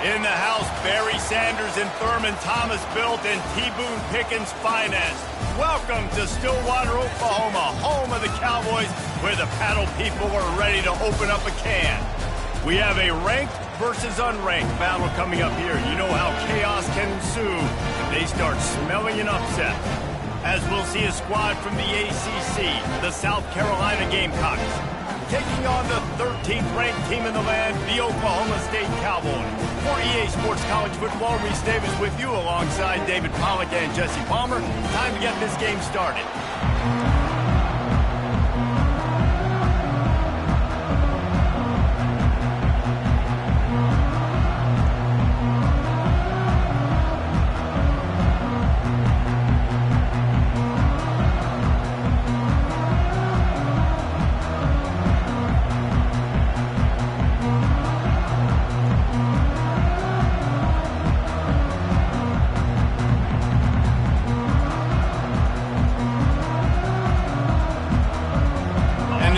In the house, Barry Sanders and Thurman Thomas built and T. Boone Pickens financed. Welcome to Stillwater, Oklahoma, home of the Cowboys, where the paddle people are ready to open up a can. We have a ranked versus unranked battle coming up here. You know how chaos can ensue if they start smelling an upset. As we'll see a squad from the ACC, the South Carolina Gamecocks, taking on the 13th ranked team in the land, the Oklahoma State Cowboys. For EA Sports College Football, Reese Davis with you alongside David Pollack and Jesse Palmer. Time to get this game started.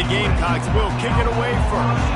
Gamecocks will kick it away first.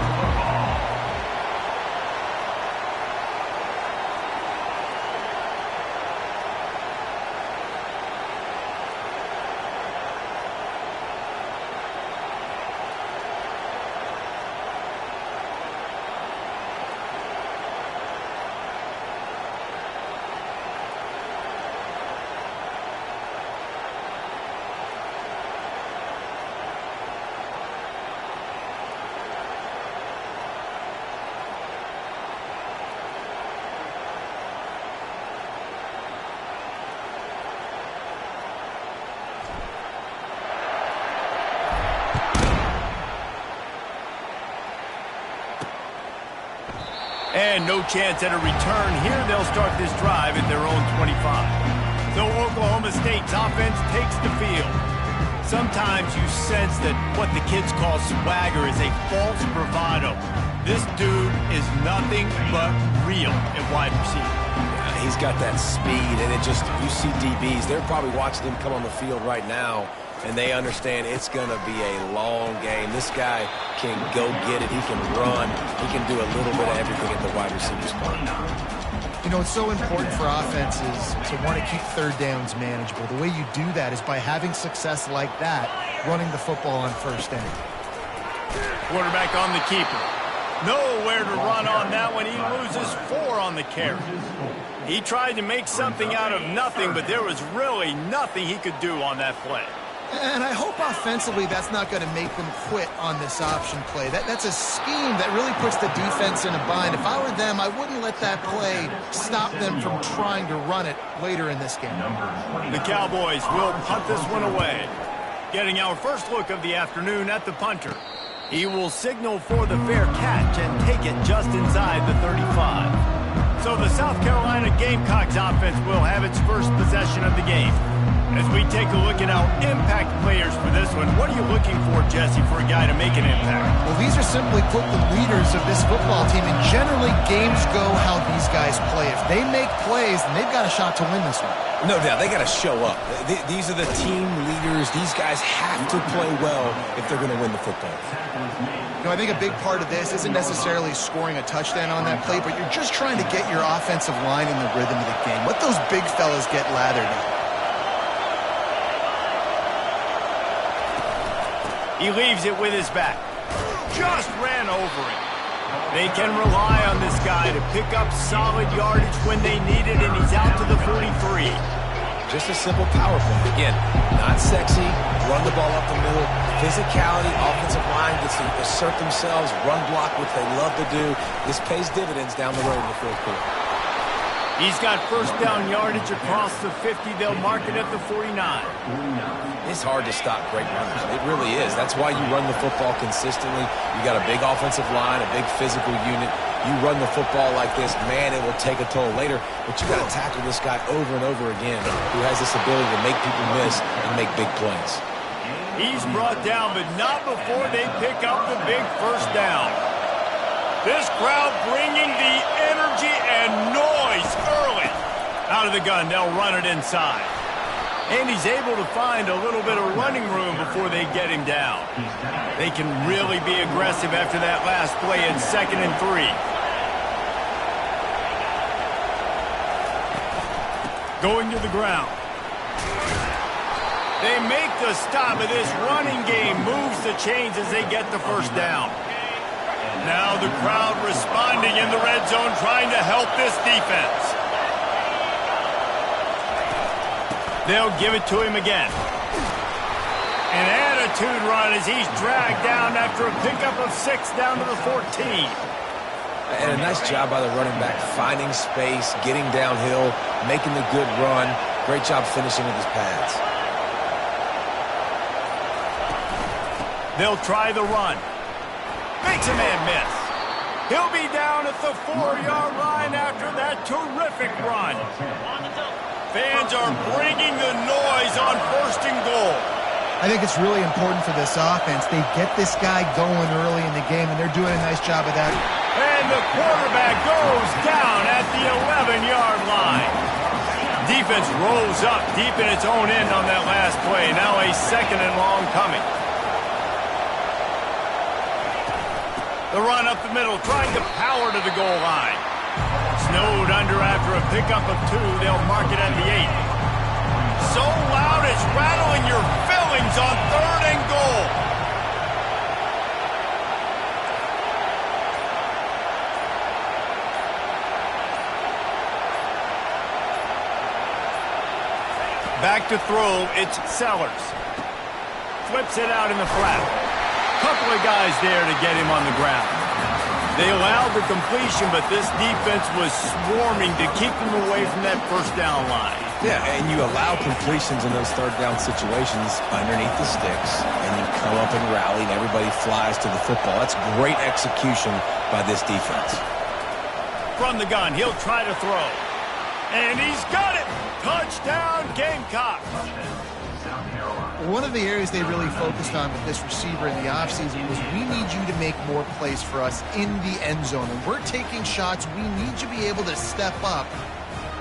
And no chance at a return here. They'll start this drive at their own 25. So Oklahoma State's offense takes the field. Sometimes you sense that what the kids call swagger is a false bravado. This dude is nothing but real at wide receiver. Yeah, he's got that speed, and it just, you see DBs, they're probably watching him come on the field right now, and they understand it's going to be a long game. This guy can go get it. He can run. He can do a little bit of everything at the wide receiver spot. You know, it's so important for offenses to want to keep third downs manageable. The way you do that is by having success like that, running the football on first down. Quarterback on the keeper. Nowhere to run on that one. He loses 4 on the carry. He tried to make something out of nothing, but there was really nothing he could do on that play. And I hope offensively that's not going to make them quit on this option play. That's a scheme that really puts the defense in a bind. If I were them, I wouldn't let that play stop them from trying to run it later in this game. The Cowboys will punt this one away. Getting our first look of the afternoon at the punter. He will signal for the fair catch and take it just inside the 35. So the South Carolina Gamecocks offense will have its first possession of the game. As we take a look at our impact players for this one, what are you looking for, Jesse, for a guy to make an impact? Well, these are simply put the leaders of this football team, and generally games go how these guys play. If they make plays, then they've got a shot to win this one. No doubt, they got to show up. These are the team leaders. These guys have to play well if they're going to win the football. You know, I think a big part of this isn't necessarily scoring a touchdown on that play, but you're just trying to get your offensive line in the rhythm of the game. Let those big fellas get lathered up. He leaves it with his back. Just ran over it. They can rely on this guy to pick up solid yardage when they need it, and he's out to the 43. Just a simple power play. Again, not sexy, run the ball up the middle, physicality, offensive line gets to assert themselves, run block, which they love to do. This pays dividends down the road in the fourth quarter. He's got first down yardage across the 50. They'll mark it at the 49. It's hard to stop great runners. It really is. That's why you run the football consistently. You got a big offensive line, a big physical unit. You run the football like this, man, it will take a toll later. But you got to tackle this guy over and over again who has this ability to make people miss and make big plays. He's brought down, but not before they pick up the big first down. This crowd bringing the energy and noise early. Out of the gun, they'll run it inside. And he's able to find a little bit of running room before they get him down. They can really be aggressive after that last play at 2nd and 3. Going to the ground. They make the stop, but this running game moves the chains as they get the first down. Now the crowd responding in the red zone, trying to help this defense. They'll give it to him again. An attitude run as he's dragged down after a pickup of 6 down to the 14. And a nice job by the running back, finding space, getting downhill, making the good run. Great job finishing with his pads. They'll try the run. Makes a man miss. He'll be down at the 4-yard line after that terrific run. Fans are bringing the noise on 1st and goal. I think it's really important for this offense. They get this guy going early in the game, and they're doing a nice job of that. And the quarterback goes down at the 11-yard line. Defense rolls up deep in its own end on that last play. Now a 2nd and long coming. The run up the middle, trying to power to the goal line. Snowed under after a pickup of 2. They'll mark it at the 8. So loud it's rattling your fillings on 3rd and goal. Back to throw, it's Sellers. Flips it out in the flat. Couple of guys there to get him on the ground. They allowed the completion, but this defense was swarming to keep them away from that first down line. Yeah, and you allow completions in those 3rd down situations underneath the sticks, and you come up and rally, and everybody flies to the football. That's great execution by this defense. From the gun, he'll try to throw. And he's got it! Touchdown, Gamecocks! One of the areas they really focused on with this receiver in the offseason was we need you to make more plays for us in the end zone. And we're taking shots. We need you to be able to step up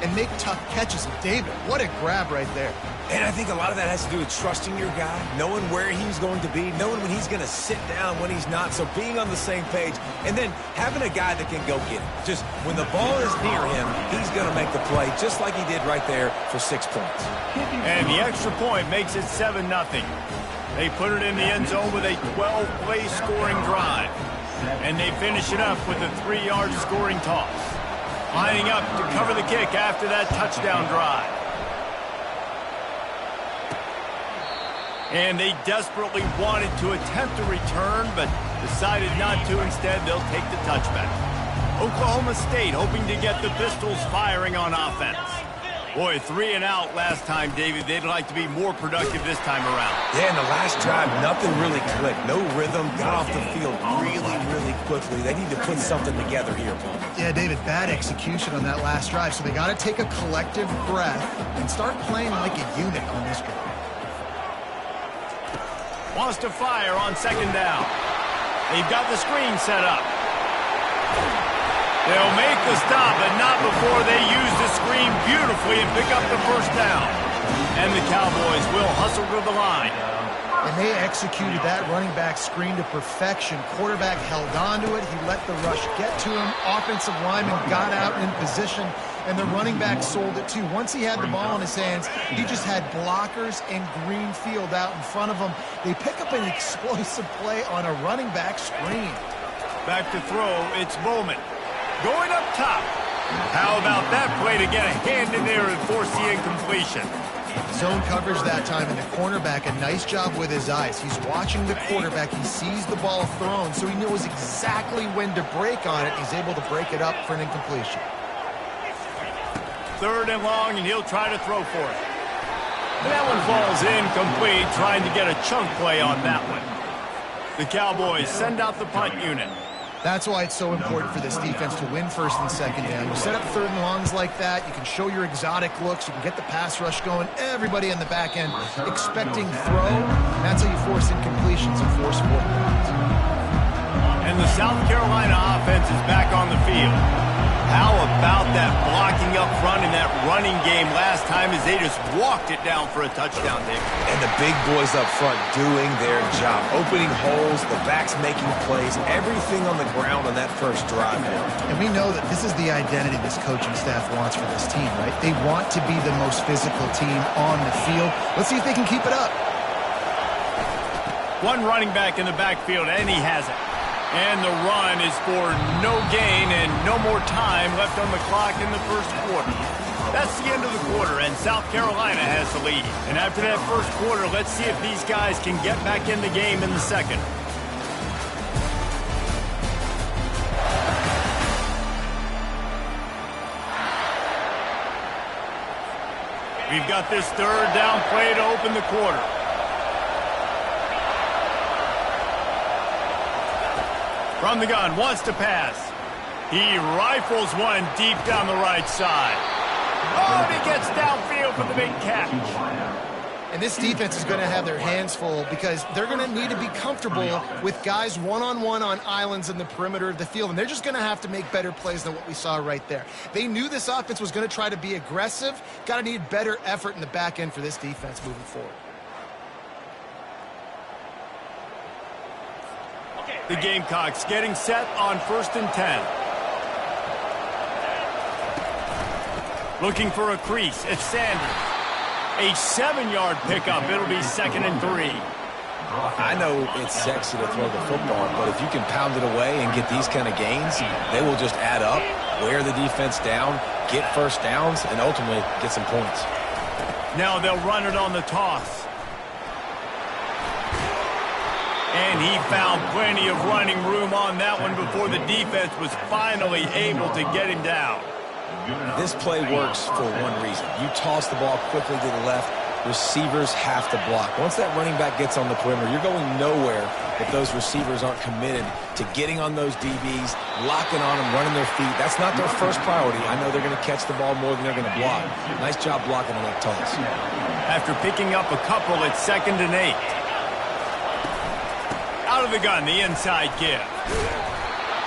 and make tough catches. And David, what a grab right there. And I think a lot of that has to do with trusting your guy, knowing where he's going to be, knowing when he's going to sit down, when he's not. So being on the same page, and then having a guy that can go get it. Just when the ball is near him, he's going to make the play, just like he did right there for 6 points. And the extra point makes it 7-0. They put it in the end zone with a 12-play scoring drive. And they finish it up with a 3-yard scoring toss. Lining up to cover the kick after that touchdown drive. And they desperately wanted to attempt a return, but decided not to. Instead, they'll take the touchback. Oklahoma State hoping to get the Pistols firing on offense. Boy, 3 and out last time, David. They'd like to be more productive this time around. Yeah, in the last drive, nothing really clicked. No rhythm. Got off the field really quickly. They need to put something together here, Paul. Yeah, David, bad execution on that last drive. So they got to take a collective breath and start playing like a unit on this drive. Wants to fire on 2nd down. They've got the screen set up. They'll make the stop, but not before they use the screen beautifully and pick up the first down. And the Cowboys will hustle to the line. And they executed that running back screen to perfection. Quarterback held on to it. He let the rush get to him. Offensive lineman got out in position, and the running back sold it too. Once he had the ball in his hands, he just had blockers and green field out in front of him. They pick up an explosive play on a running back screen. Back to throw, it's Bowman. Going up top. How about that play to get a hand in there and force the incompletion? Zone coverage that time, and the cornerback, a nice job with his eyes. He's watching the quarterback. He sees the ball thrown, so he knows exactly when to break on it. He's able to break it up for an incompletion. 3rd and long, and he'll try to throw for it. And that one falls incomplete, trying to get a chunk play on that one. The Cowboys send out the punt unit. That's why it's so important for this defense to win 1st and 2nd down. You set up 3rd and longs like that, you can show your exotic looks, you can get the pass rush going, everybody in the back end expecting throw. That's how you force incompletions and force 4 points. And the South Carolina offense is back on the field. How about that blocking up front in that running game last time as they just walked it down for a touchdown, Dave? And the big boys up front doing their job. Opening holes, the backs making plays, everything on the ground on that first drive. And we know that this is the identity this coaching staff wants for this team, right? They want to be the most physical team on the field. Let's see if they can keep it up. One running back in the backfield, and he has it. And the run is for no gain and no more time left on the clock in the first quarter. That's the end of the quarter, and South Carolina has the lead. And after that first quarter, let's see if these guys can get back in the game in the second. We've got this third down play to open the quarter. From the gun, wants to pass. He rifles one deep down the right side. Oh, and he gets downfield for the big catch. And this defense is going to have their hands full because they're going to need to be comfortable with guys one-on-one on islands in the perimeter of the field. And they're just going to have to make better plays than what we saw right there. They knew this offense was going to try to be aggressive. Got to need better effort in the back end for this defense moving forward. The Gamecocks getting set on 1st and 10. Looking for a crease. It's Sanders. A 7-yard pickup. It'll be 2nd and 3. I know it's sexy to throw the football, but if you can pound it away and get these kind of gains, they will just add up, wear the defense down, get first downs, and ultimately get some points. Now they'll run it on the toss. And he found plenty of running room on that one before the defense was finally able to get him down. This play works for one reason. You toss the ball quickly to the left, receivers have to block. Once that running back gets on the perimeter, you're going nowhere if those receivers aren't committed to getting on those DBs, locking on them, running their feet. That's not their first priority. I know they're going to catch the ball more than they're going to block. Nice job blocking on that toss. After picking up a couple, it's 2nd and 8. Out of the gun, the inside give.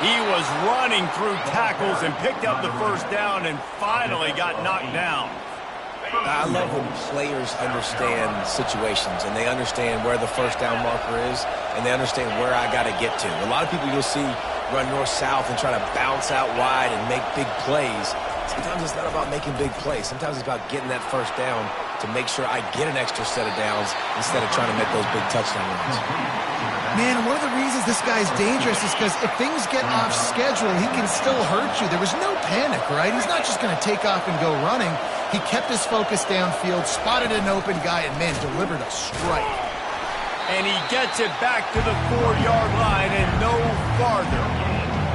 He was running through tackles and picked up the first down and finally got knocked down. I love when players understand situations and they understand where the first down marker is and they understand where I got to get to. A lot of people you'll see run north-south and try to bounce out wide and make big plays. Sometimes it's not about making big plays. Sometimes it's about getting that first down to make sure I get an extra set of downs instead of trying to make those big touchdown runs. Man, one of the reasons this guy's dangerous is because if things get off schedule, he can still hurt you. There was no panic, right? He's not just going to take off and go running. He kept his focus downfield, spotted an open guy, and, man, delivered a strike. And he gets it back to the 4-yard line and no farther.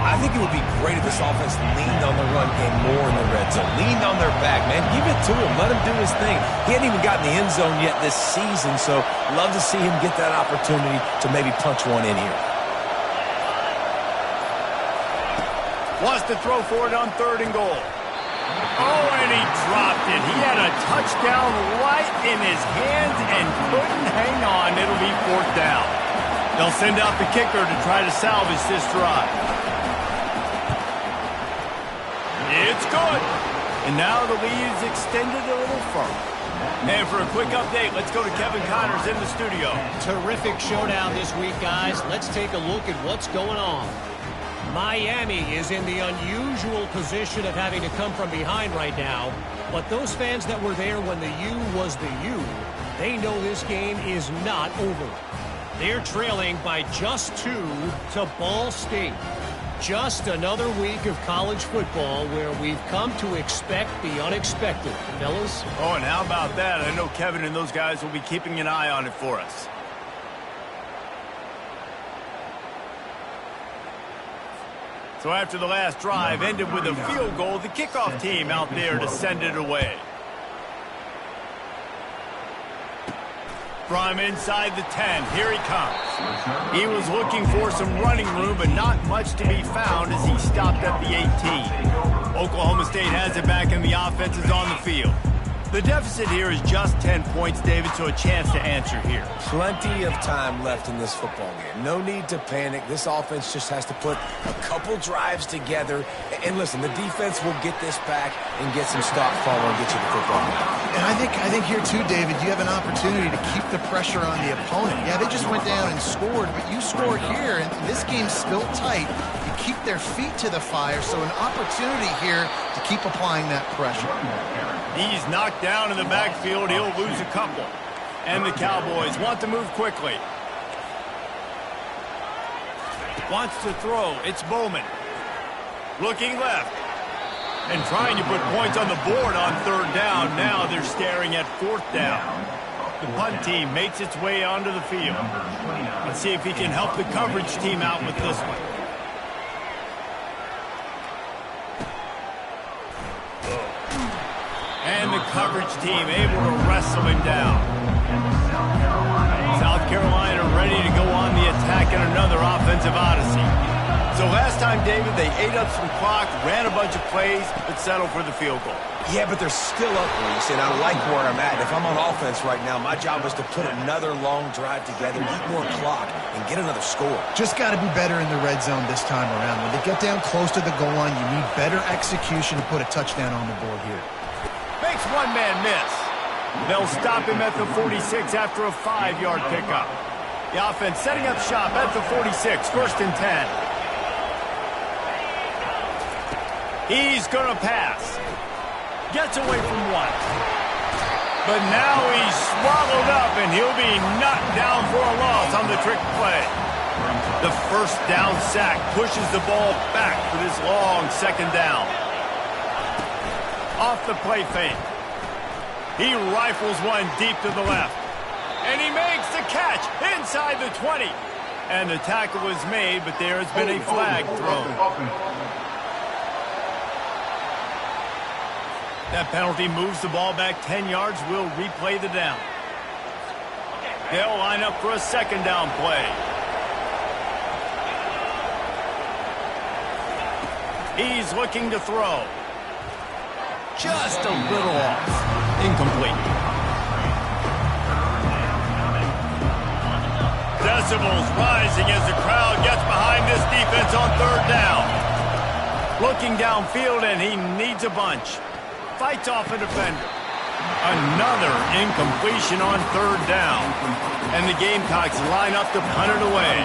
I think it would be great if this offense leaned on the run game more in the red zone. Leaned on their back, man. Give it to him. Let him do his thing. He hadn't even gotten the end zone yet this season, so love to see him get that opportunity to maybe punch one in here. Wants to throw for it on 3rd and goal. Oh, and he dropped it. He had a touchdown right in his hands and couldn't hang on. It'll be 4th down. They'll send out the kicker to try to salvage this drive. It's good. And now the lead is extended a little further. And for a quick update, let's go to Kevin Connors in the studio. Terrific showdown this week, guys. Let's take a look at what's going on. Miami is in the unusual position of having to come from behind right now. But those fans that were there when the U was the U, they know this game is not over. They're trailing by just 2 to Ball State. Just another week of college football where we've come to expect the unexpected, fellas. Oh, and how about that? I know Kevin and those guys will be keeping an eye on it for us. So after the last drive ended with a field goal, the kickoff team out there to send it away. From inside the 10, here he comes. He was looking for some running room, but not much to be found as he stopped at the 18. Oklahoma State has it back and the offense is on the field. The deficit here is just 10 points, David, so a chance to answer here. Plenty of time left in this football game. No need to panic. This offense just has to put a couple drives together. And listen, the defense will get this back and get some stop follow and get you the football game. And I think here too, David, you have an opportunity to keep the pressure on the opponent. Yeah, they just went down and scored, but you score here, and this game's still tight. You keep their feet to the fire, so an opportunity here to keep applying that pressure. He's knocked down in the backfield. He'll lose a couple. And the Cowboys want to move quickly. Wants to throw. It's Bowman. Looking left. And trying to put points on the board on third down. Now they're staring at fourth down. The punt team makes its way onto the field. Let's see if he can help the coverage team out with this one. And the coverage team able to wrestle him down. South Carolina ready to go on the attack in another offensive odyssey. So last time, David, they ate up some clock, ran a bunch of plays, but settled for the field goal. Yeah, but they're still up, Reese, and I like where I'm at. If I'm on offense right now, my job is to put another long drive together, eat more clock, and get another score. Just got to be better in the red zone this time around. When they get down close to the goal line, you need better execution to put a touchdown on the board here. Makes one man miss. They'll stop him at the 46 after a 5-yard pickup. The offense setting up shop at the 46, 1st and 10. He's going to pass. Gets away from one. But now he's swallowed up, and he'll be knocked down for a loss on the trick play. The first down sack pushes the ball back for this long second down. Off the play fake. He rifles one deep to the left. And he makes the catch inside the 20. And the tackle was made, but there has been a flag thrown. That penalty moves the ball back 10 yards. We'll replay the down. They'll line up for a second down play. He's looking to throw. Just a little off. Incomplete. Decibels rising as the crowd gets behind this defense on third down. Looking downfield, and he needs a bunch. Fights off a defender. Another incompletion on third down. And the Gamecocks line up to punt it away.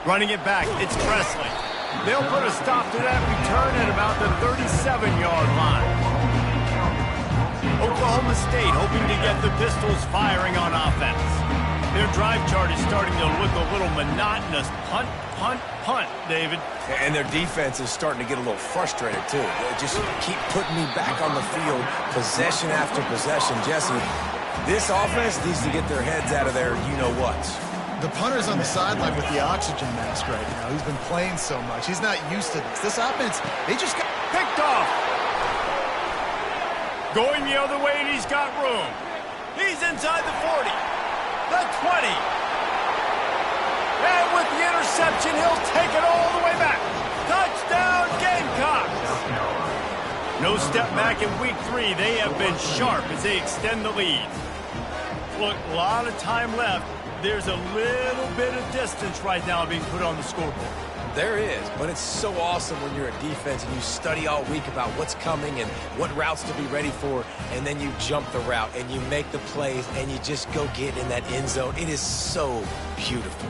Running it back, it's Presley. They'll put a stop to that return at about the 37-yard line. Oklahoma State hoping to get the Pistols firing on offense. Their drive chart is starting to look a little monotonous. Punt, punt, punt, David. And their defense is starting to get a little frustrated, too. They just keep putting me back on the field, possession after possession. Jesse, this offense needs to get their heads out of their you-know-whats. The punter's on the sideline with the oxygen mask right now. He's been playing so much. He's not used to this. This offense, they just got picked off. Going the other way, and he's got room. He's inside the 40, the 20. And with the interception, he'll take it all the way back. Touchdown, Gamecocks. No step back in week 3. They have been sharp as they extend the lead. Look, a lot of time left. There's a little bit of distance right now being put on the scoreboard. There is, but it's so awesome when you're a defense and you study all week about what's coming and what routes to be ready for, and then you jump the route and you make the plays and you just go get in that end zone. It is so beautiful.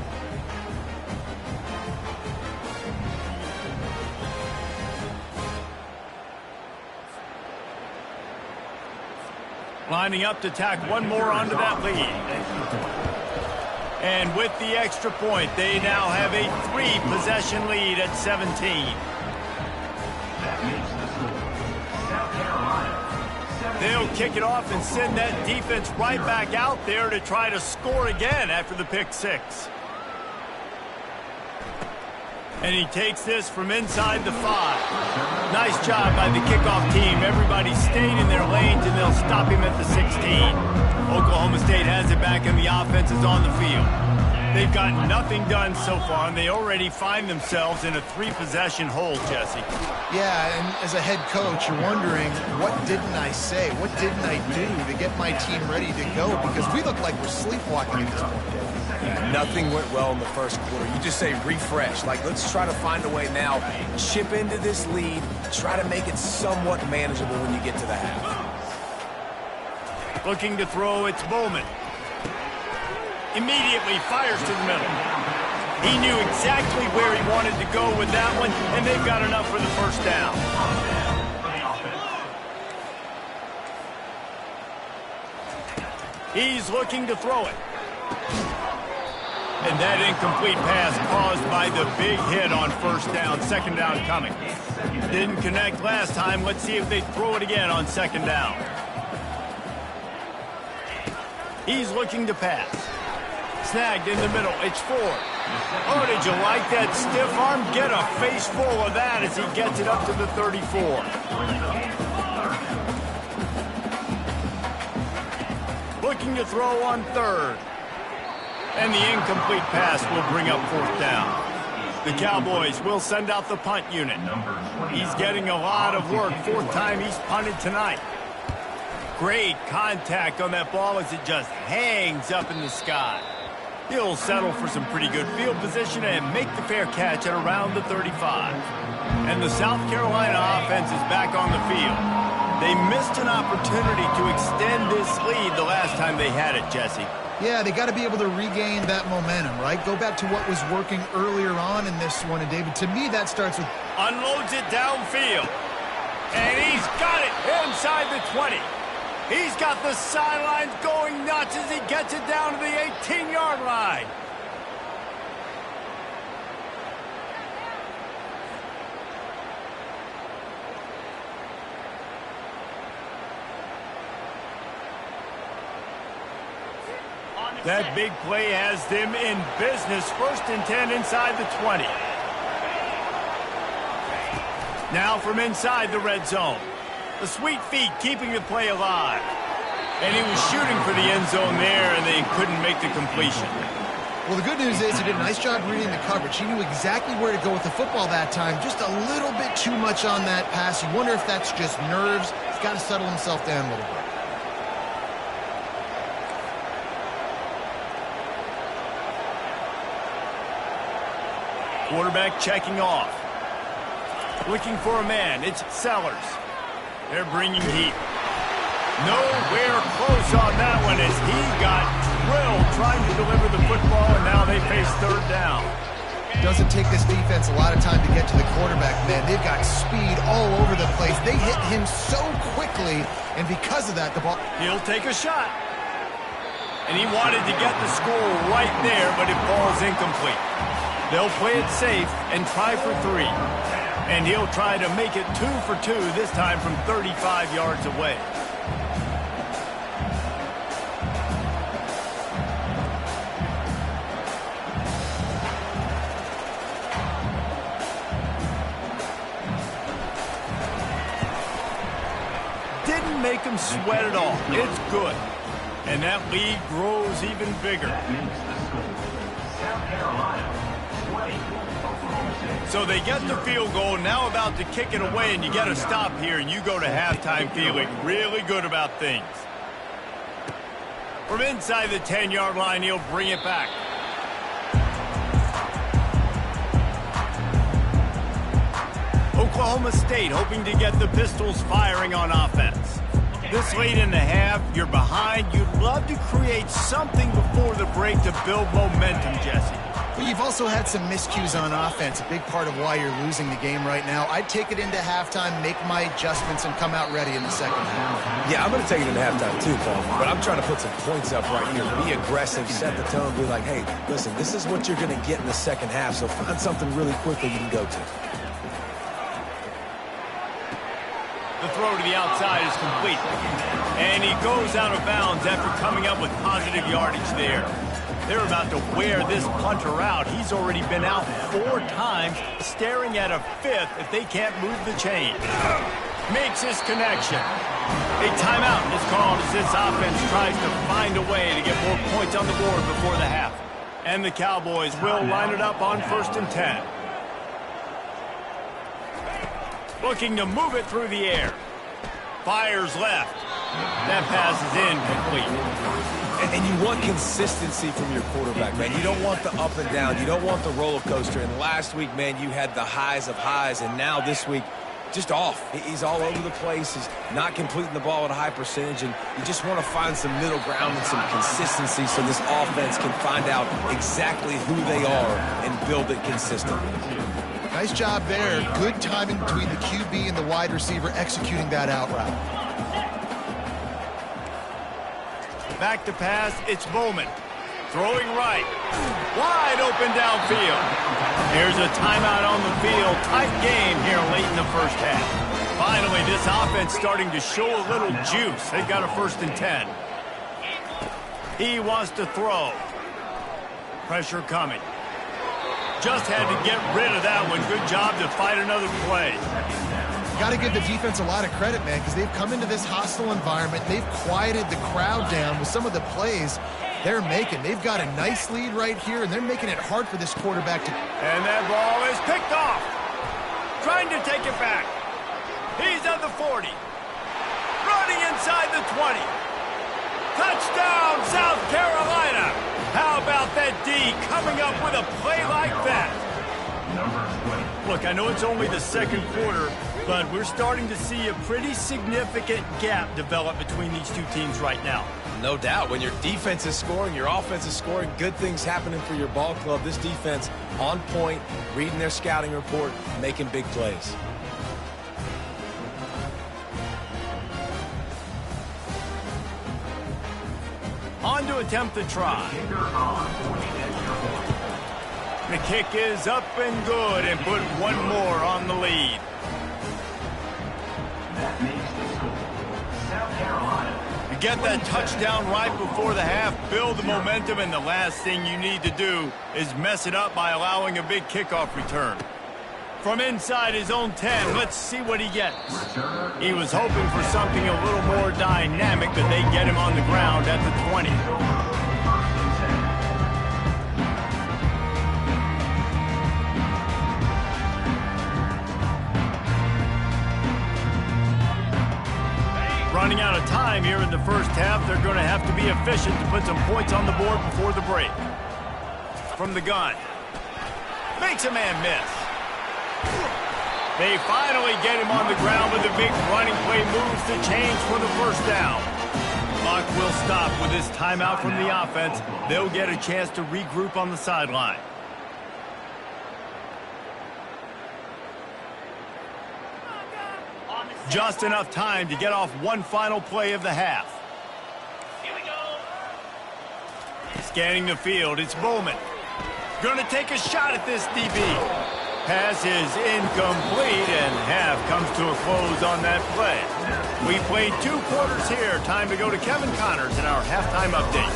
Lining up to tack one more onto that lead. And with the extra point, they now have a 3-possession lead at 17. They'll kick it off and send that defense right back out there to try to score again after the pick 6. And he takes this from inside the 5. Nice job by the kickoff team. Everybody stayed in their lanes, and they'll stop him at the 16. Oklahoma State has it back and the offense is on the field. They've got nothing done so far, and they already find themselves in a 3-possession hole, Jesse. Yeah, and as a head coach, you're wondering, what didn't I say? What didn't I do to get my team ready to go? Because we look like we're sleepwalking at this point. Nothing went well in the first quarter. You just say refresh. Like, let's try to find a way now. Chip into this lead. Try to make it somewhat manageable when you get to the half. Looking to throw, it's Bowman. Immediately fires to the middle. He knew exactly where he wanted to go with that one, and they've got enough for the first down. He's looking to throw it. And that incomplete pass caused by the big hit on first down. Second down coming. Didn't connect last time. Let's see if they throw it again on second down. He's looking to pass. Snagged in the middle. It's Ford. Oh, did you like that stiff arm? Get a face full of that as he gets it up to the 34. Looking to throw on third. And the incomplete pass will bring up fourth down. The Cowboys will send out the punt unit. He's getting a lot of work. Fourth time he's punted tonight. Great contact on that ball as it just hangs up in the sky. He'll settle for some pretty good field position and make the fair catch at around the 35. And the South Carolina offense is back on the field. They missed an opportunity to extend this lead the last time they had it, Jesse. Yeah, they got to be able to regain that momentum, right? Go back to what was working earlier on in this one. And, David, to me, that starts with... Unloads it downfield. And he's got it inside the 20. He's got the sidelines going nuts as he gets it down to the 18-yard line. That big play has them in business. 1st and 10 inside the 20. Now from inside the red zone. The sweet feet keeping the play alive. And he was shooting for the end zone there, and they couldn't make the completion. Well, the good news is he did a nice job reading the coverage. He knew exactly where to go with the football that time. Just a little bit too much on that pass. You wonder if that's just nerves. He's got to settle himself down a little bit. Quarterback checking off. Looking for a man. It's Sellers. They're bringing heat. Nowhere close on that one as he got drilled trying to deliver the football, and now they face third down. Doesn't take this defense a lot of time to get to the quarterback, man. They've got speed all over the place. They hit him so quickly, and because of that, the ball... He'll take a shot. And he wanted to get the score right there, but it falls incomplete. They'll play it safe and try for 3. And he'll try to make it 2 for 2, this time from 35 yards away. Didn't make him sweat at all. It's good. And that lead grows even bigger. So they get the field goal, now about to kick it away, and you get a stop here, and you go to halftime feeling really good about things. From inside the 10-yard line, he'll bring it back. Oklahoma State hoping to get the Pistols firing on offense. This late in the half, you're behind. You'd love to create something before the break to build momentum, Jesse. But you've also had some miscues on offense, a big part of why you're losing the game right now. I'd take it into halftime, make my adjustments, and come out ready in the second half. Yeah, I'm going to take it into halftime too, Paul. But I'm trying to put some points up right here. Be aggressive, set the tone, be like, hey, listen, this is what you're going to get in the second half, so find something really quickly you can go to. The throw to the outside is complete. And he goes out of bounds after coming up with positive yardage there. They're about to wear this punter out. He's already been out 4 times, staring at a 5th if they can't move the chain. makes his connection. A timeout is called as this offense tries to find a way to get more points on the board before the half. And the Cowboys will line it up on 1st and 10. Looking to move it through the air. Fires left. That pass is incomplete. And you want consistency from your quarterback, man. You don't want the up and down. You don't want the roller coaster. And last week, man, you had the highs of highs. And now this week, just off. He's all over the place. He's not completing the ball at a high percentage. And you just want to find some middle ground and some consistency so this offense can find out exactly who they are and build it consistently. Nice job there. Good timing between the QB and the wide receiver executing that out route. Back to pass, it's Bowman. Throwing right. Wide open downfield. Here's a timeout on the field. Tight game here late in the first half. Finally, this offense starting to show a little juice. They've got a 1st and 10. He wants to throw. Pressure coming. Just had to get rid of that one. Good job to fight another play. Got to give the defense a lot of credit, man, because they've come into this hostile environment. They've quieted the crowd down with some of the plays they're making. They've got a nice lead right here, and they're making it hard for this quarterback to... And that ball is picked off. Trying to take it back. He's at the 40. Running inside the 20. Touchdown, South Carolina. How about that D coming up with a play like that? Look, I know it's only the 2nd quarter, but we're starting to see a pretty significant gap develop between these two teams right now. No doubt. When your defense is scoring, your offense is scoring, good things happening for your ball club. This defense on point, reading their scouting report, making big plays. On to attempt the try. The kick is up and good and put one more on the lead. That makes the score South Carolina. You get that touchdown right before the half, build the momentum, and the last thing you need to do is mess it up by allowing a big kickoff return. From inside his own 10, let's see what he gets. He was hoping for something a little more dynamic, but they get him on the ground at the 20. Running out of time here in the first half, they're going to have to be efficient to put some points on the board before the break. From the gun. Makes a man miss. They finally get him on the ground with a big running play moves to change for the 1st down. Clock will stop with this timeout from the offense. They'll get a chance to regroup on the sideline. Just enough time to get off one final play of the half. Here we go. Scanning the field, it's Bowman. Going to take a shot at this DB. Pass is incomplete, and half comes to a close on that play. We played 2 quarters here. Time to go to Kevin Connors in our halftime update.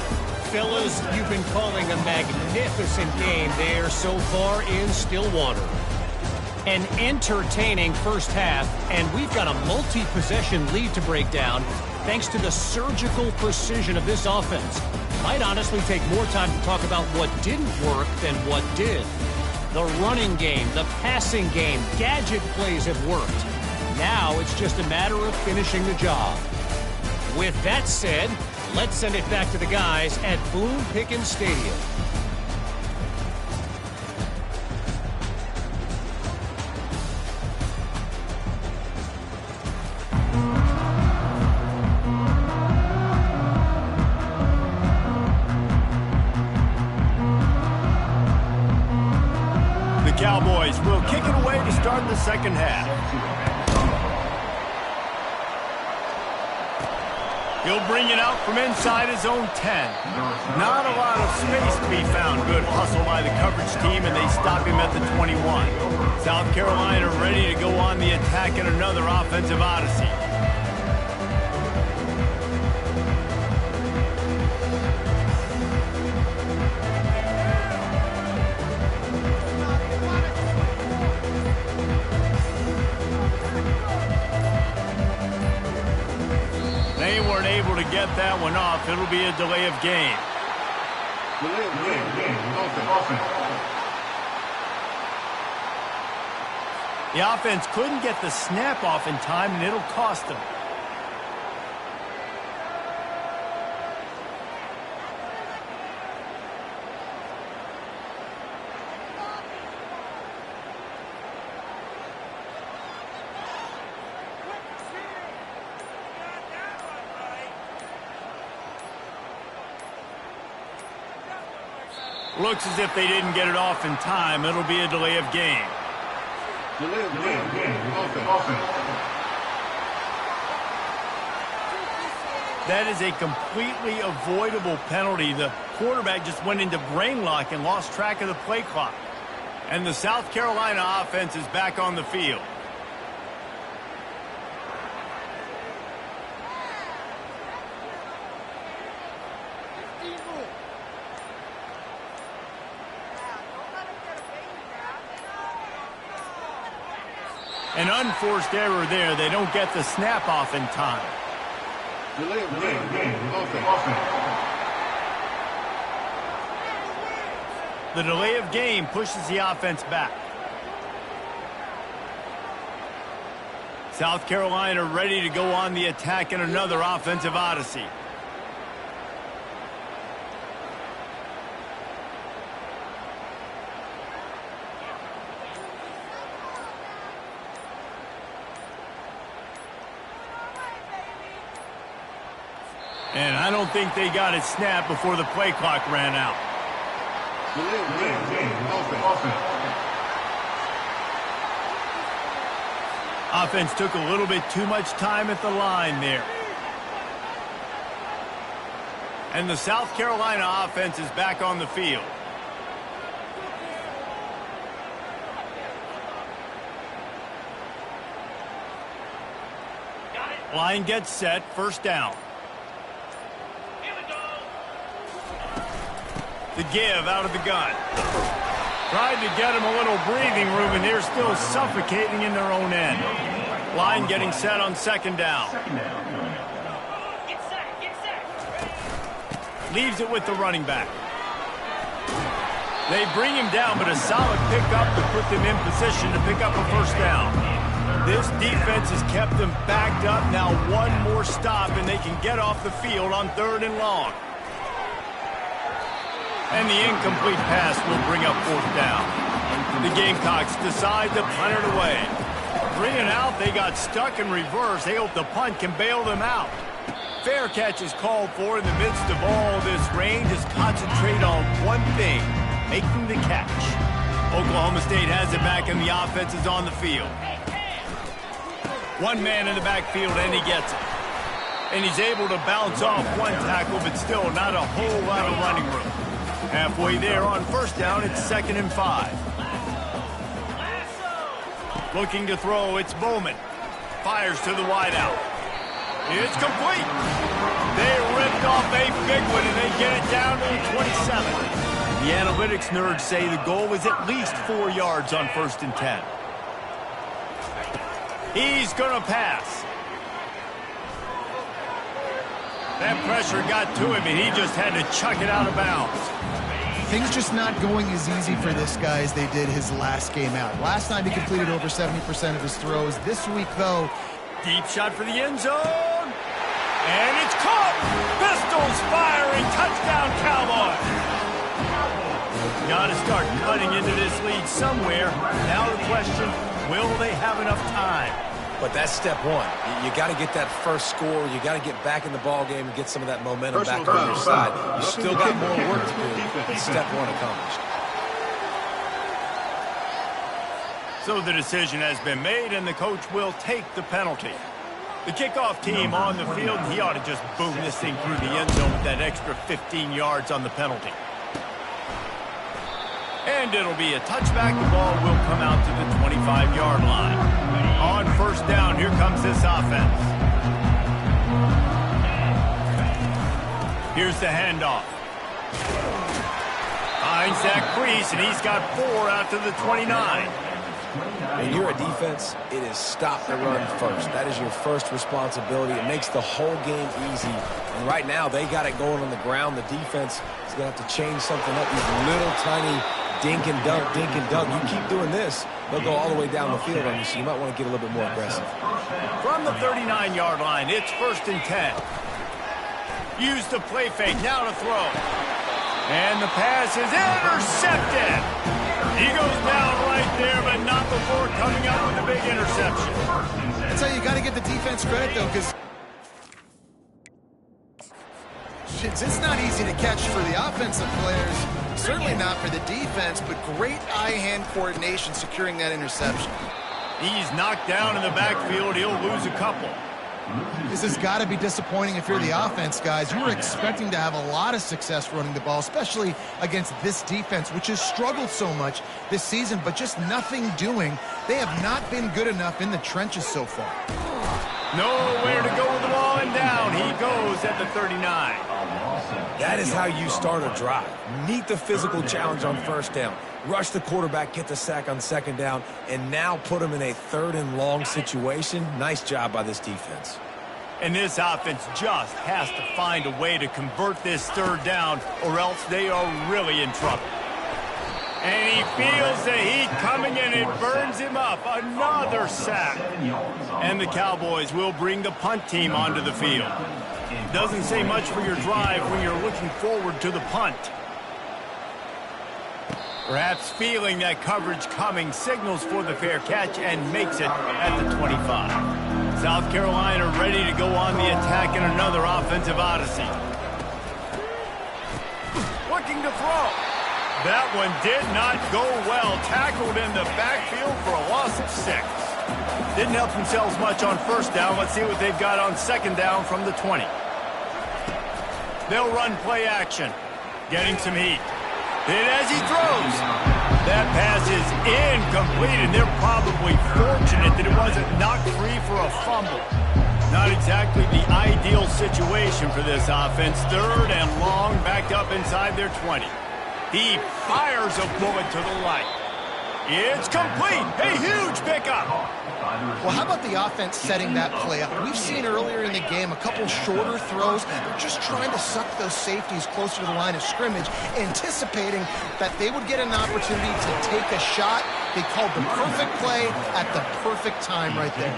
Fellas, you've been calling a magnificent game there so far in Stillwater. An entertaining first half, and we've got a multi-possession lead to break down thanks to the surgical precision of this offense. Might honestly take more time to talk about what didn't work than what did. The running game, the passing game, gadget plays have worked. Now it's just a matter of finishing the job. With that said, let's send it back to the guys at Boone Pickens Stadium. Cowboys will kick it away to start the second half. He'll bring it out from inside his own 10. Not a lot of space to be found. Good hustle by the coverage team, and they stop him at the 21. South Carolina ready to go on the attack in another offensive odyssey. get that one off. It'll be a delay of game. Delay of game. Offense. The offense couldn't get the snap off in time, and it'll cost them. Looks as if they didn't get it off in time. It'll be a delay of game. Delay of game. Offense. That is a completely avoidable penalty. The quarterback just went into brain lock and lost track of the play clock. And the South Carolina offense is back on the field. An unforced error there. They don't get the snap off in time. Delay of game. Offense. The delay of game pushes the offense back. South Carolina ready to go on the attack in another offensive odyssey. And I don't think they got it snapped before the play clock ran out. Delay of game. Offense. Offense took a little bit too much time at the line there. And the South Carolina offense is back on the field. Line gets set, first down. The give out of the gun. Tried to get him a little breathing room, and they're still suffocating in their own end. Line getting set on second down. Get set. Leaves it with the running back. They bring him down, but a solid pickup to put them in position to pick up a first down. This defense has kept them backed up. Now one more stop, and they can get off the field on 3rd and long. And the incomplete pass will bring up 4th down. The Gamecocks decide to punt it away. 3 and out, they got stuck in reverse. They hope the punt can bail them out. Fair catch is called for in the midst of all this rain. Just concentrate on one thing, making the catch. Oklahoma State has it back, and the offense is on the field. One man in the backfield, and he gets it. And he's able to bounce off one tackle, but still not a whole lot of running room. Halfway there on first down, it's 2nd and 5. Looking to throw, it's Bowman. Fires to the wideout. It's complete. They ripped off a big one, and they get it down to the 27. The analytics nerds say the goal is at least 4 yards on 1st and 10. He's going to pass. That pressure got to him, and he just had to chuck it out of bounds. Things just not going as easy for this guy as they did his last game out. Last night he completed over 70% of his throws. This week, though, deep shot for the end zone. And it's caught. Pistols firing. Touchdown, Cowboys. Got to start cutting into this lead somewhere. Now the question, will they have enough time? But that's step one. You got to get that first score. You got to get back in the ball game and get some of that momentum back on your side. You still got more work to do. Step one accomplished. So the decision has been made, and the coach will take the penalty. The kickoff team on the field, he ought to just boom this thing through the end zone with that extra 15 yards on the penalty. And it'll be a touchback. The ball will come out to the 25-yard line. On first down, here comes this offense. Here's the handoff. Finds that crease, and he's got 4 out to the 29. When you're a defense, it is stop the run first. That is your first responsibility. It makes the whole game easy. And right now, they got it going on the ground. The defense is going to have to change something up. These little tiny dink and dunk, dink and dunk. You keep doing this, they'll go all the way down the field on you, so you might want to get a little bit more aggressive. From the 39-yard line, it's 1st and 10. Use the play fake, now to throw. And the pass is intercepted. He goes down right there, but not before coming up with a big interception. That's how you got to give the defense credit, though, because it's not easy to catch for the offensive players. Certainly not for the defense, but great eye-hand coordination securing that interception. He's knocked down in the backfield. He'll lose a couple. This has got to be disappointing if you're the offense, guys. You were expecting to have a lot of success running the ball, especially against this defense, which has struggled so much this season, but just nothing doing. They have not been good enough in the trenches so far. Nowhere to go with the ball, and down he goes at the 39. That is how you start a drive. Meet the physical challenge on 1st down. Rush the quarterback, get the sack on 2nd down, and now put him in a 3rd and long situation. Nice job by this defense. And this offense just has to find a way to convert this 3rd down, or else they are really in trouble. And he feels the heat coming, and it burns him up. Another sack. And the Cowboys will bring the punt team onto the field. Doesn't say much for your drive when you're looking forward to the punt. Perhaps feeling that coverage coming, signals for the fair catch and makes it at the 25. South Carolina ready to go on the attack in another offensive odyssey. Looking to throw. That one did not go well. Tackled in the backfield for a loss of 6. Didn't help themselves much on 1st down. Let's see what they've got on 2nd down from the 20. They'll run play action. Getting some heat. Hit as he throws. That pass is incomplete, and they're probably fortunate that it wasn't knocked free for a fumble. Not exactly the ideal situation for this offense. 3rd and long, backed up inside their 20. He fires a bullet to the right. It's complete. A huge pickup. Well, how about the offense setting that play up? We've seen earlier in the game a couple shorter throws. They're just trying to suck those safeties closer to the line of scrimmage, anticipating that they would get an opportunity to take a shot. They called the perfect play at the perfect time right there.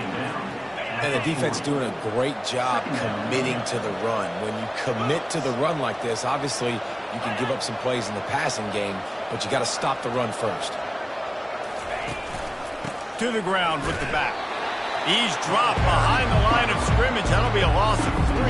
And the defense doing a great job committing to the run. When you commit to the run like this, obviously you can give up some plays in the passing game, but you got to stop the run first. To the ground with the back. He's dropped behind the line of scrimmage. That'll be a loss of 3.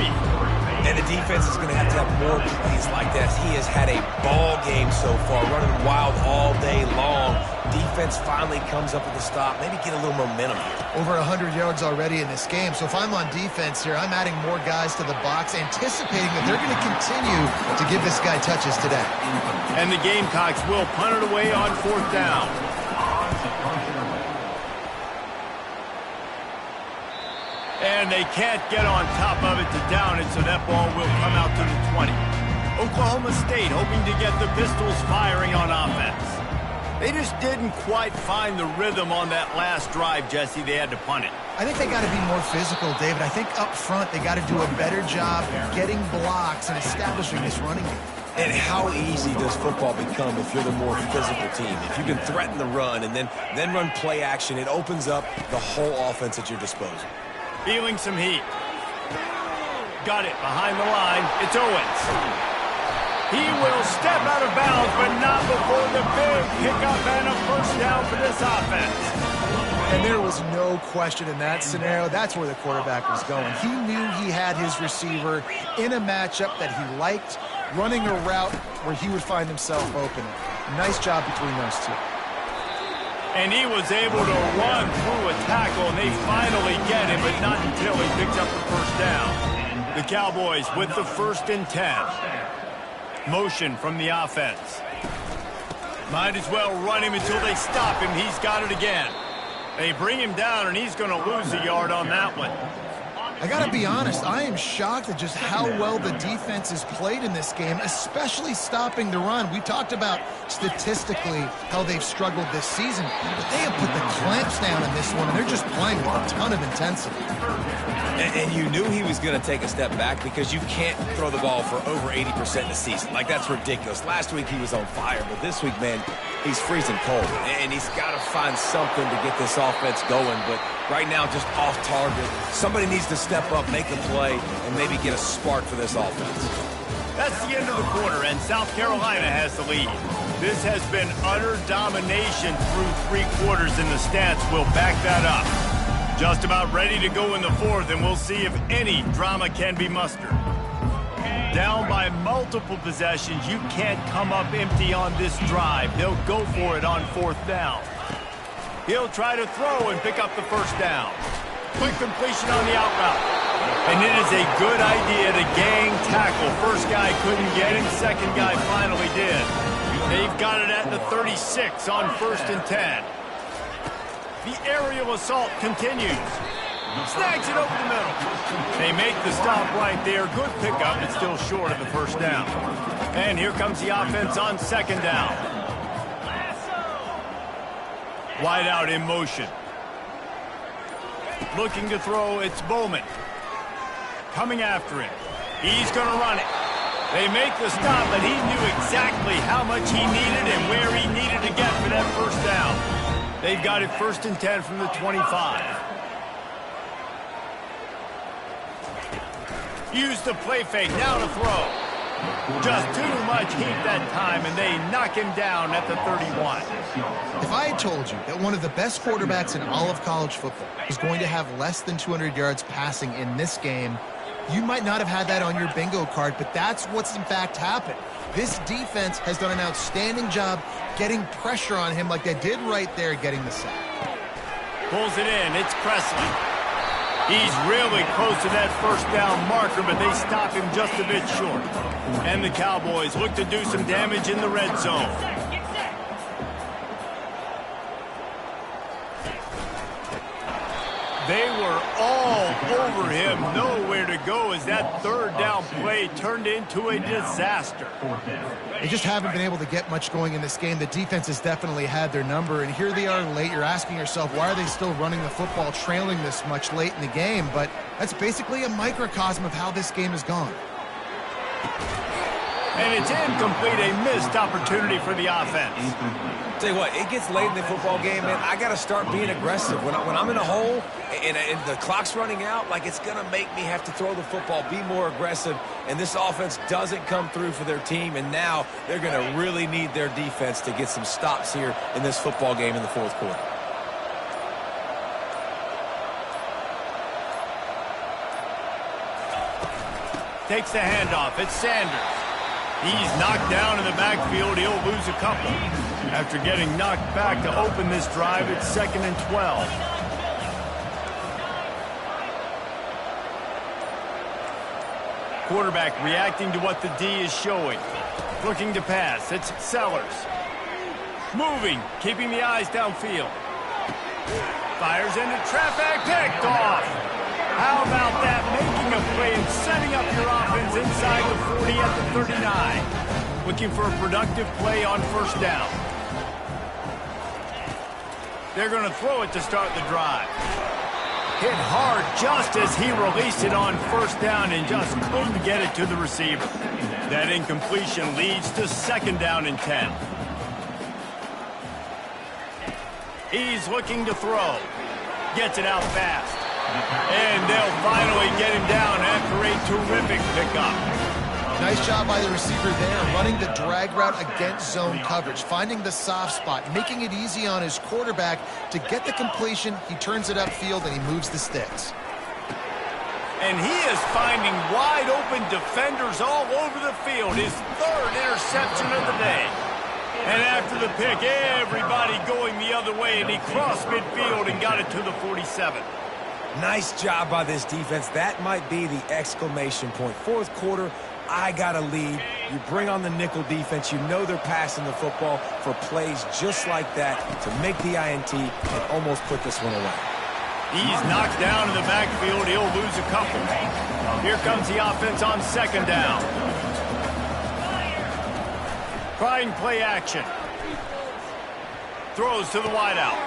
And the defense is going to have more plays like that. He has had a ball game so far, running wild all day long. Defense finally comes up with a stop, maybe get a little momentum here. Over 100 yards already in this game. So if I'm on defense here, I'm adding more guys to the box, anticipating that they're going to continue to give this guy touches today. And the Gamecocks will punt it away on 4th down. And they can't get on top of it to down it, so that ball will come out to the 20. Oklahoma State hoping to get the Pistols firing on offense. They just didn't quite find the rhythm on that last drive, Jesse. They had to punt it. I think they got to be more physical, David. I think up front they got to do a better job getting blocks and establishing this running game. And how easy does football become if you're the more physical team? If you can threaten the run and then run play action, it opens up the whole offense at your disposal. Feeling some heat. Got it behind the line. It's Owens. He will step out of bounds, but not before the big pickup and a 1st down for this offense. And there was no question in that scenario. That's where the quarterback was going. He knew he had his receiver in a matchup that he liked, running a route where he would find himself open. Nice job between those two. And he was able to run through a tackle, and they finally get him, but not until he picks up the 1st down. The Cowboys with the 1st and 10. Motion from the offense. Might as well run him until they stop him. He's got it again. They bring him down, and he's going to lose a yard on that one. I gotta be honest, I am shocked at just how well the defense has played in this game, especially stopping the run. We talked about statistically how they've struggled this season, but they have put the clamps down in this one, and they're just playing with a ton of intensity. And you knew he was going to take a step back because you can't throw the ball for over 80% in a season. Like, that's ridiculous. Last week he was on fire, but this week, man, he's freezing cold. And he's got to find something to get this offense going. But right now, just off target. Somebody needs to step up, make a play, and maybe get a spark for this offense. That's the end of the quarter, and South Carolina has the lead. This has been utter domination through 3 quarters, and the stats will back that up. Just about ready to go in the 4th, and we'll see if any drama can be mustered. Down by multiple possessions, you can't come up empty on this drive. They'll go for it on 4th down. He'll try to throw and pick up the 1st down. Quick completion on the out route. And it is a good idea to gang tackle. First guy couldn't get him, second guy finally did. They've got it at the 36 on 1st and 10. The aerial assault continues. Snags it over the middle. They make the stop right there. Good pickup, but still short of the 1st down. And here comes the offense on 2nd down. Wide out in motion. Looking to throw, it's Bowman. Coming after him. He's going to run it. They make the stop, but he knew exactly how much he needed and where he needed to get for that 1st down. They've got it 1st and 10 from the 25. Use the play fake, now to throw. Just too much heat that time, and they knock him down at the 31. If I had told you that one of the best quarterbacks in all of college football is going to have less than 200 yards passing in this game, you might not have had that on your bingo card, but that's what's in fact happened. This defense has done an outstanding job getting pressure on him like they did right there getting the sack. Pulls it in, it's Presley. He's really close to that 1st down marker, but they stop him just a bit short. And the Cowboys look to do some damage in the red zone. They were all over him, nowhere to go as that 3rd down play turned into a disaster. They just haven't been able to get much going in this game. The defense has definitely had their number, and here they are late. You're asking yourself, why are they still running the football, trailing this much late in the game? But that's basically a microcosm of how this game has gone. And it's incomplete, a missed opportunity for the offense. Tell you what, it gets late in the football game, man. I got to start being aggressive. When I'm in a hole and the clock's running out, like, it's going to make me have to throw the football, be more aggressive. And this offense doesn't come through for their team, and now they're going to really need their defense to get some stops here in this football game in the 4th quarter. Takes the handoff. It's Sanders. He's knocked down in the backfield. He'll lose a couple. After getting knocked back to open this drive, it's 2nd and 12. Quarterback reacting to what the D is showing. Looking to pass. It's Sellers. Moving, keeping the eyes downfield. Fires into traffic. Picked off. How about that? Making a play and setting up your offense inside the 40 at the 39. Looking for a productive play on 1st down. They're going to throw it to start the drive. Hit hard just as he released it on 1st down and just couldn't get it to the receiver. That incompletion leads to 2nd down and 10. He's looking to throw. Gets it out fast. And they'll finally get him down after a terrific pickup. Nice job by the receiver there, running the drag route against zone coverage, finding the soft spot, making it easy on his quarterback to get the completion. He turns it upfield, and he moves the sticks. And he is finding wide open defenders all over the field. His 3rd interception of the day. And after the pick, everybody going the other way, and he crossed midfield and got it to the 47. Nice job by this defense. That might be the exclamation point. 4th quarter, I got a lead. You bring on the nickel defense. You know they're passing the football for plays just like that to make the INT and almost put this one away. He's knocked down in the backfield. He'll lose a couple. Here comes the offense on second down. Trying play action. Throws to the wideout.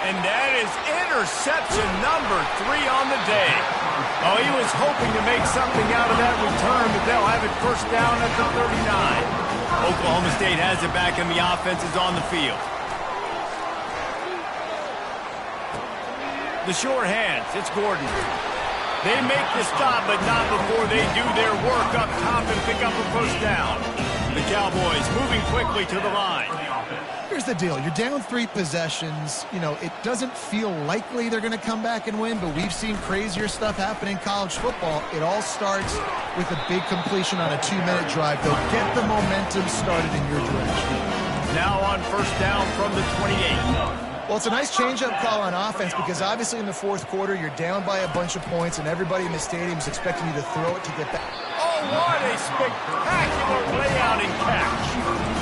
And that is interception number 3 on the day. Oh, he was hoping to make something out of that return, but they'll have it first down at the 39. Oklahoma State has it back, and the offense is on the field. The short hands, it's Gordon. They make the stop, but not before they do their work up top and pick up a first down. The Cowboys moving quickly to the line. Here's the deal. You're down 3 possessions. You know, it doesn't feel likely they're going to come back and win, but we've seen crazier stuff happen in college football. It all starts with a big completion on a 2-minute drive. They'll get the momentum started in your direction. Now on first down from the 28. Well, it's a nice change-up call on offense because obviously in the fourth quarter, you're down by a bunch of points, and everybody in the stadium is expecting you to throw it to get back. Oh, what a spectacular layout and catch.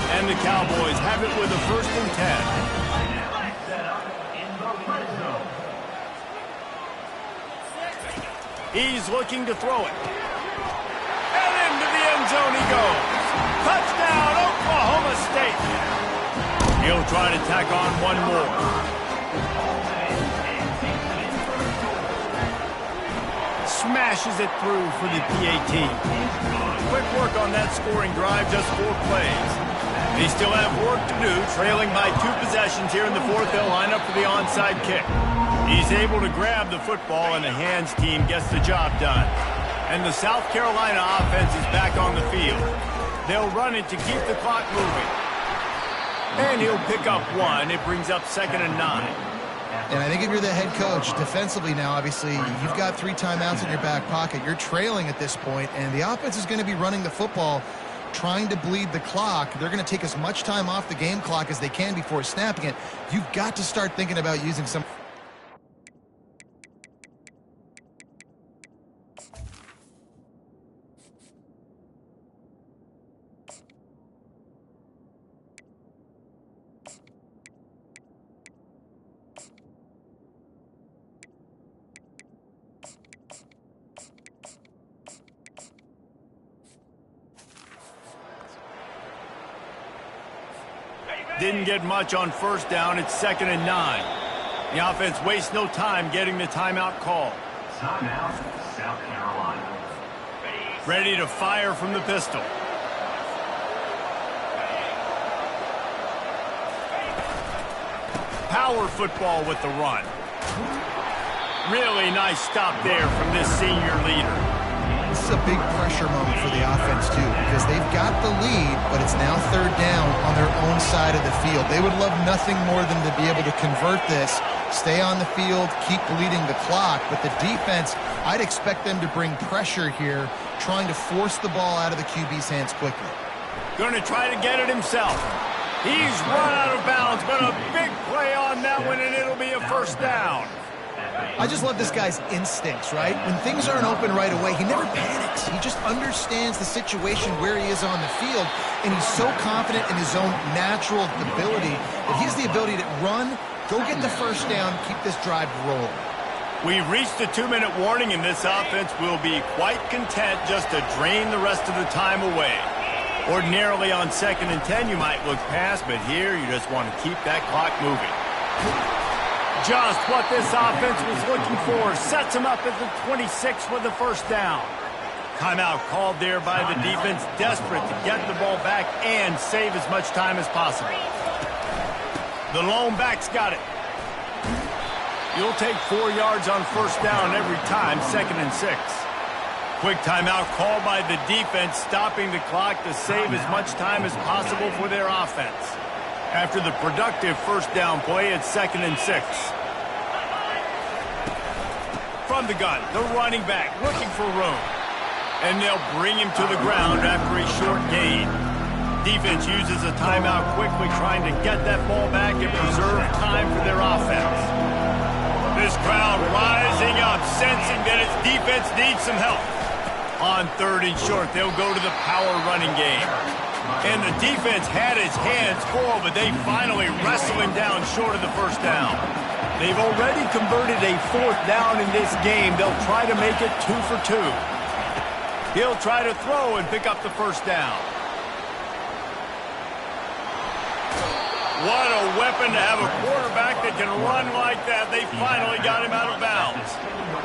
And the Cowboys have it with a 1st and 10. He's looking to throw it. And into the end zone he goes. Touchdown, Oklahoma State. He'll try to tack on one more. Smashes it through for the PAT. Quick work on that scoring drive, just 4 plays. They still have work to do, trailing by 2 possessions here in the 4th. They'll line up for the onside kick. He's able to grab the football, and the hands team gets the job done. And the South Carolina offense is back on the field. They'll run it to keep the clock moving. And he'll pick up 1. It brings up 2nd and 9. And I think if you're the head coach, defensively now, obviously, you've got 3 timeouts in your back pocket. You're trailing at this point, and the offense is going to be running the football, trying to bleed the clock. They're going to take as much time off the game clock as they can before snapping it. You've got to start thinking about using some... Didn't get much on first down. It's 2nd and 9. The offense wastes no time getting the timeout call. Timeout, South Carolina. Ready to fire from the pistol. Power football with the run. Really nice stop there from this senior leader. This is a big pressure moment for the offense, too, because they've got the lead, but it's now 3rd down on their own side of the field. They would love nothing more than to be able to convert this, stay on the field, keep bleeding the clock. But the defense, I'd expect them to bring pressure here, trying to force the ball out of the QB's hands quickly. Going to try to get it himself. He's run out of bounds, but a big play on that one, and it'll be a first down. I just love this guy's instincts, right? When things aren't open right away, he never panics. He just understands the situation where he is on the field, and he's so confident in his own natural ability that he has the ability to run, go get the first down, keep this drive rolling. We've reached the 2-minute warning, and this offense will be quite content just to drain the rest of the time away. Ordinarily on 2nd and 10, you might look past, but here you just want to keep that clock moving. Just what this offense was looking for. Sets him up at the 26 with the first down. Timeout called there by the defense, desperate to get the ball back and save as much time as possible. The lone back's got it. You'll take 4 yards on first down every time, 2nd and 6. Quick timeout called by the defense, stopping the clock to save as much time as possible for their offense. After the productive first down play, it's 2nd and 6. From the gun, the running back looking for room. And they'll bring him to the ground after a short gain. Defense uses a timeout quickly, trying to get that ball back and preserve time for their offense. This crowd rising up, sensing that its defense needs some help. On 3rd and short, they'll go to the power running game. And the defense had his hands full, but they finally wrestle him down short of the first down. They've already converted a 4th down in this game. They'll try to make it 2 for 2. He'll try to throw and pick up the 1st down. What a weapon to have a quarterback that can run like that. They finally got him out of bounds.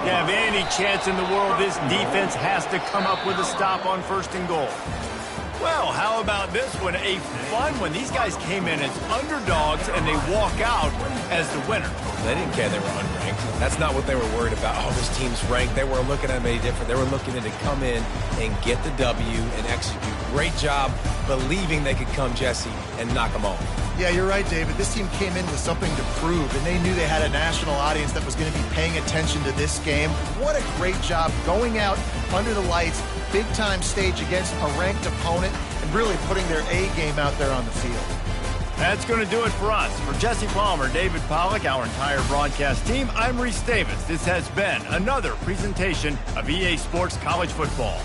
To have any chance in the world, this defense has to come up with a stop on 1st and goal. Well, how about this one? A fun one. These guys came in as underdogs, and they walk out as the winner. They didn't care they were unranked. That's not what they were worried about. Oh, this team's ranked. They weren't looking at them any different. They were looking to come in and get the W and execute. Great job believing they could come, Jesse, and knock them off. Yeah, you're right, David. This team came in with something to prove, and they knew they had a national audience that was going to be paying attention to this game. What a great job going out under the lights, big-time stage against a ranked opponent, and really putting their A game out there on the field. That's going to do it for us. For Jesse Palmer, David Pollack, our entire broadcast team, I'm Reese Davis. This has been another presentation of EA Sports College Football.